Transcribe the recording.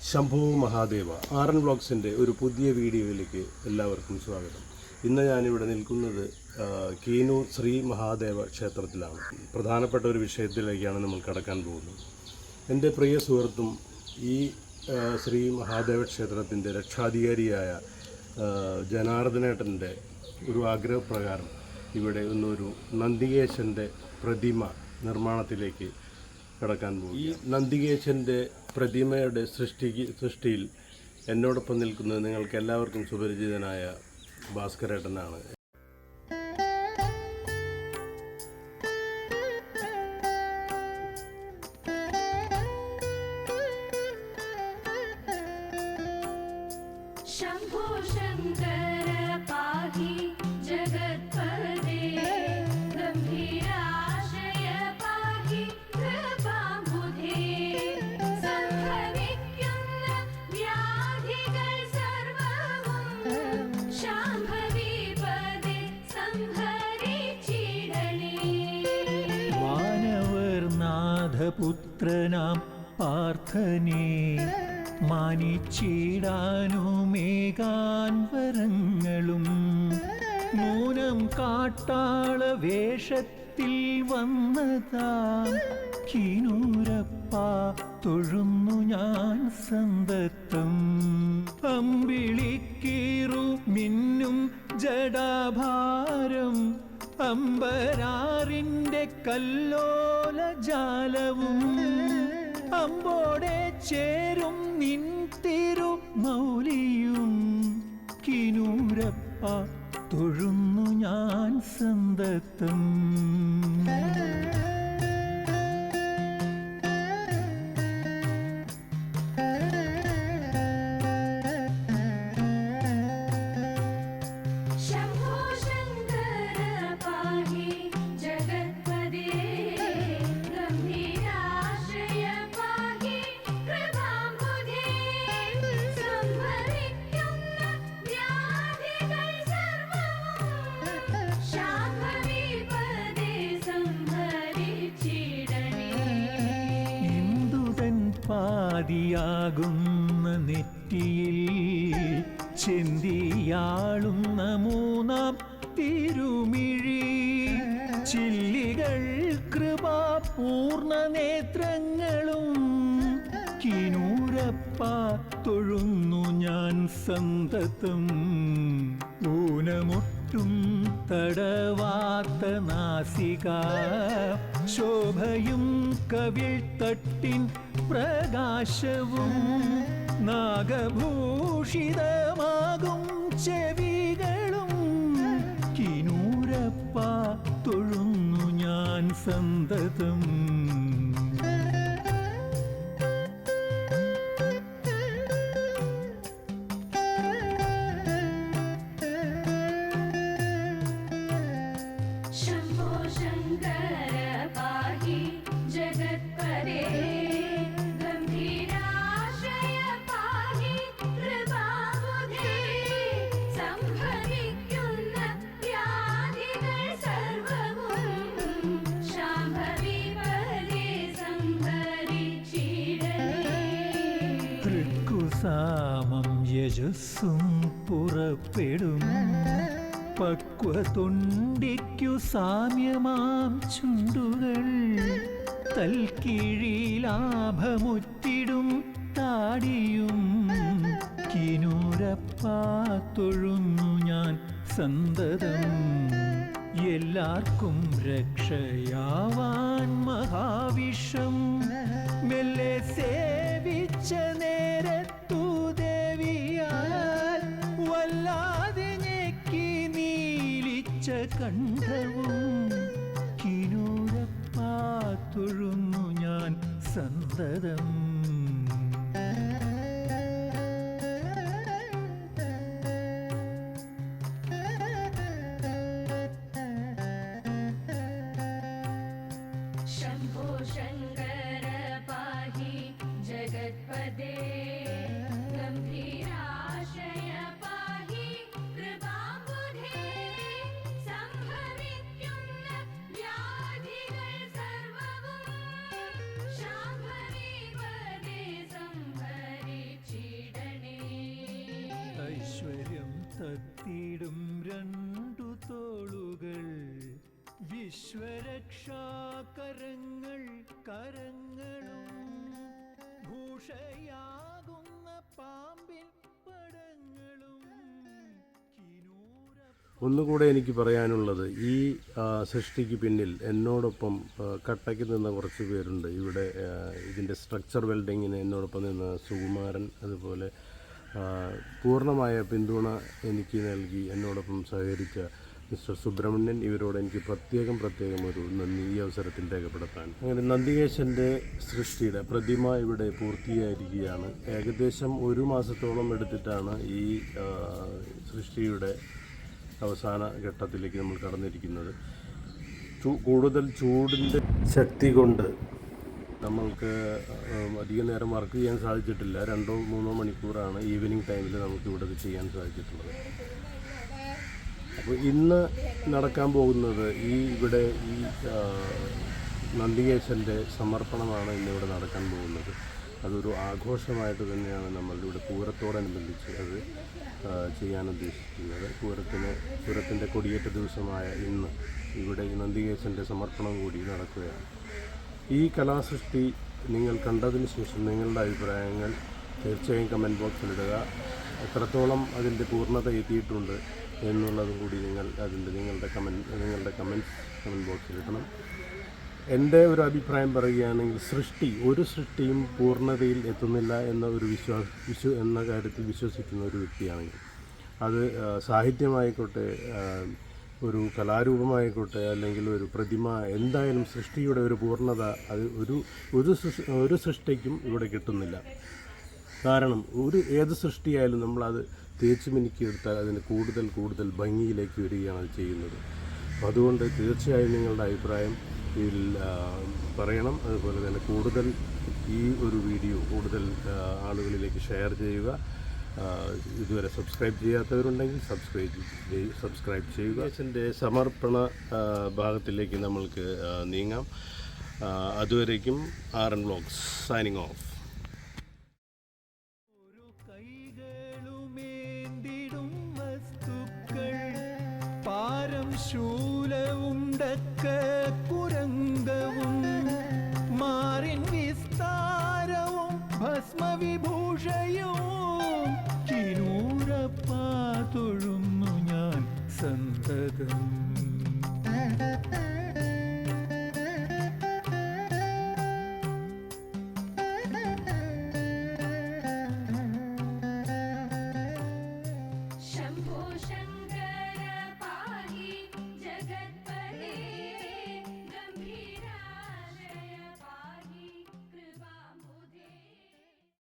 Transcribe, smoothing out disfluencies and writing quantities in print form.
ശംഭോ Mahadeva R N വ്ളോഗ്സിൻ്റെ ഒരു പുതിയ വീഡിയോയിലേക്ക് എല്ലാവർക്കും സ്വാഗതം. ഇന്ന് ഞാനിവിടെ നിൽക്കുന്നത് കീനൂർ ശ്രീ മഹാദേവ ക്ഷേത്രത്തിലാണ്. പ്രധാനപ്പെട്ട ഒരു വിഷയത്തിലേക്കാണ് നമ്മൾ കടക്കാൻ പോകുന്നത്. എൻ്റെ പ്രിയ സുഹൃത്തും ഈ ശ്രീ മഹാദേവ ക്ഷേത്രത്തിൻ്റെ രക്ഷാധികാരിയായ ജനാർദ്ദനേട്ടൻ്റെ ഒരു ആഗ്രഹപ്രകാരം ഇവിടെ ഒന്നൊരു നന്ദികേശൻ്റെ പ്രതിമ നിർമ്മാണത്തിലേക്ക് കടക്കാൻ പോകും. ഈ നന്ദികേശൻ്റെ പ്രതിമയുടെ സൃഷ്ടിയിൽ എന്നോടൊപ്പം നിൽക്കുന്നത് നിങ്ങൾക്ക് എല്ലാവർക്കും സുപരിചിതനായ ഭാസ്കരേട്ടനാണ്. शंभो शंकर पाहि जगत्पदे गंभीराशय पाहि कृपाबुधे संभविक्कुन्न व्याधिകൾ സർവവും ശാംഭവി പദേ സംഹരിച്ചിടണേ. വാനവർനാഥപുത്രനാം പാർത്ഥനേ മാനിച്ചിടാനുമേകാൻ വരങ്ങളും നൂനം കാട്ടാള വേഷത്തിൽ വന്നതാം കീനൂരപ്പ തൊഴുന്നു ഞാൻ സന്തതം. അമ്പിളിക്കീറു മിന്നും ജടാഭാരം അമ്പരാറിൻ്റെ കല്ലോല ജാലവും അമ്പോടെ ചേരും നിൻ തിരു മൗലിയും കീനൂരപ്പ തൊഴുന്നു ഞാൻ സന്തതം. शंभो शंकर पाहि जगत्पदे गंभीराशय पाहि कृपाबुधे संभविक्कुन्न व्याधिകൾ സർവവും ശാംഭവി പദേ സംഹരിച്ചിടണേ. ഇന്ദുതൻ പാതിയാകുന്ന നെറ്റിയിൽ ചെന്തിയാളുന്ന മൂന്നാം തിരുമിഴി ചില്ലികൾ കൃപാപൂർണ നേത്രങ്ങളും കീനൂരപ്പ തൊഴുന്നു ഞാൻ സന്തതം. ഊനമൊട്ടും തടവാത്ത നാസിക ശോഭയും കവിൾത്തട്ടിൻ പ്രകാശവും നാഗഭൂഷിതമാകും ചെവികളും കീനൂരപ്പ തൊഴുന്നു ഞാൻ സന്തതം. शंभो शंकर पाहि जगत्पदे गंभीराशय पाहि कृपाबुधे സംഭവിക്കുന്ന വ്യാധികൾ സർവവും ശാംഭവി പദേ സംഹരിച്ചിടണേ. തൃക്കുസാമം യജസ്സും പുറപ്പെടും പക്വതൊണ്ടിക്കു സാമ്യമാം ചുണ്ടുകൾ തൽക്കീഴിലാഭമുറ്റിടും താടിയും കീനൂരപ്പ തൊഴുന്നു ഞാൻ സന്തതം. എല്ലാവർക്കും രക്ഷയാവാൻ മഹാവിഷം മെല്ലെ സേവിച്ച നേരത്തു ദേവിയാൽ വല്ലാതെ ഞെക്കി നീലിച്ച കണ്ഠവും കീനൂരപ്പ തൊഴുന്നു ഞാൻ സന്തതം. शंभो शंकर पाहि जगत्पदे गंभीराशय पाहि कृपाबुधे संभविक्कुन्न വ്യാധികൾ സർവവും ശാംഭവി പദേ കത്തിടും രണ്ടു തോളുകൾ വിശ്വരക്ഷാകരങ്ങൾ കരങ്ങളും ഭൂഷയാകുന്ന പാമ്പിൻ പടങ്ങളും ഒന്നുകൂടെ എനിക്ക് പറയാനുള്ളത്, ഈ സൃഷ്ടിക്ക് പിന്നിൽ എന്നോടൊപ്പം കട്ടയ്ക്ക് നിന്ന കുറച്ച് പേരുണ്ട്. ഇവിടെ ഇതിൻ്റെ സ്ട്രക്ചർ വെൽഡിങ്ങിന് എന്നോടൊപ്പം നിന്ന സുകുമാരൻ, അതുപോലെ പൂർണ്ണമായ പിന്തുണ എനിക്ക് നൽകി എന്നോടൊപ്പം സഹകരിച്ച മിസ്റ്റർ സുബ്രഹ്മണ്യൻ, ഇവരോട് എനിക്ക് പ്രത്യേകം ഒരു നന്ദി ഈ അവസരത്തിൽ രേഖപ്പെടുത്താൻ. അങ്ങനെ നന്ദികേശൻ്റെ സൃഷ്ടിയുടെ പ്രതിമ ഇവിടെ പൂർത്തിയായിരിക്കുകയാണ്. ഏകദേശം 1 മാസത്തോളം എടുത്തിട്ടാണ് ഈ സൃഷ്ടിയുടെ അവസാന ഘട്ടത്തിലേക്ക് നമ്മൾ കടന്നിരിക്കുന്നത്. കൂടുതൽ ചൂടിൻ്റെ ശക്തി കൊണ്ട് നമ്മൾക്ക് അധിക നേരം വർക്ക് ചെയ്യാൻ സാധിച്ചിട്ടില്ല. 2-3 മണിക്കൂറാണ് ഈവനിങ് ടൈമിൽ നമുക്ക് ഇവിടെ ചെയ്യാൻ സാധിച്ചിട്ടുള്ളത്. അപ്പോൾ ഇന്ന് നടക്കാൻ പോകുന്നത് ഇവിടെ ഈ നന്ദികേശൻ്റെ സമർപ്പണമാണ് ഇന്നിവിടെ നടക്കാൻ പോകുന്നത്. അതൊരു ആഘോഷമായിട്ട് തന്നെയാണ് നമ്മളിവിടെ പൂരത്തോടനുബന്ധിച്ച് അത് ചെയ്യാൻ ഉദ്ദേശിക്കുന്നത്. പൂരത്തിൻ്റെ കൊടിയേറ്റ ദിവസമായ ഇന്ന് ഇവിടെ ഈ നന്ദികേശൻ്റെ സമർപ്പണം കൂടി നടക്കുകയാണ്. ഈ കലാസൃഷ്ടി നിങ്ങൾ കണ്ടതിന് ശേഷം നിങ്ങളുടെ അഭിപ്രായങ്ങൾ തീർച്ചയായും കമൻറ്റ് ബോക്സിലിടുക. എത്രത്തോളം അതിൻ്റെ പൂർണ്ണത എത്തിയിട്ടുണ്ട് എന്നുള്ളതും കൂടി നിങ്ങളുടെ കമൻറ്റ് ബോക്സിലിടണം. എൻ്റെ ഒരു അഭിപ്രായം പറയുകയാണെങ്കിൽ ഒരു സൃഷ്ടിയും പൂർണ്ണതയിൽ എത്തുന്നില്ല എന്ന ഒരു എന്ന കാര്യത്തിൽ വിശ്വസിക്കുന്ന ഒരു വ്യക്തിയാണെങ്കിൽ, അത് സാഹിത്യമായിക്കോട്ടെ, ഒരു കലാരൂപമായിക്കോട്ടെ, അല്ലെങ്കിൽ ഒരു പ്രതിമ, എന്തായാലും സൃഷ്ടിയുടെ ഒരു പൂർണ്ണത അത് ഒരു സൃഷ്ടിക്കും ഇവിടെ കിട്ടുന്നില്ല. കാരണം ഏത് സൃഷ്ടിയായാലും നമ്മളത് തേച്ച് മിനുക്കിയെടുത്താൽ അതിന് കൂടുതൽ ഭംഗിയിലേക്ക് വരികയാണ് അത് ചെയ്യുന്നത്. അപ്പോൾ അതുകൊണ്ട് തീർച്ചയായും നിങ്ങളുടെ അഭിപ്രായം ഇതിൽ പറയണം. അതുപോലെ തന്നെ ഈ ഒരു വീഡിയോ കൂടുതൽ ആളുകളിലേക്ക് ഷെയർ ചെയ്യുക. ഇതുവരെ സബ്സ്ക്രൈബ് ചെയ്യാത്തവരുണ്ടെങ്കിൽ സബ്സ്ക്രൈബ് ചെയ്യുക. എൻ്റെ സമർപ്പണ ഭാഗത്തിലേക്ക് നമ്മൾക്ക് നീങ്ങാം. അതുവരേക്കും RN വ്ലോഗ്സ് സൈനിങ് ഓഫ്. കൈകളുമേന്തിടും വസ്തുക്കൾ പാരം ശൂലവുണ്ടക്ക കുരങ്കവും മാറിൻ വിസ്താരവും ഭസ്മവിഭൂഷയും കിനൂരപ്പാ തൊഴുന്നു ഞാൻ സന്തതം.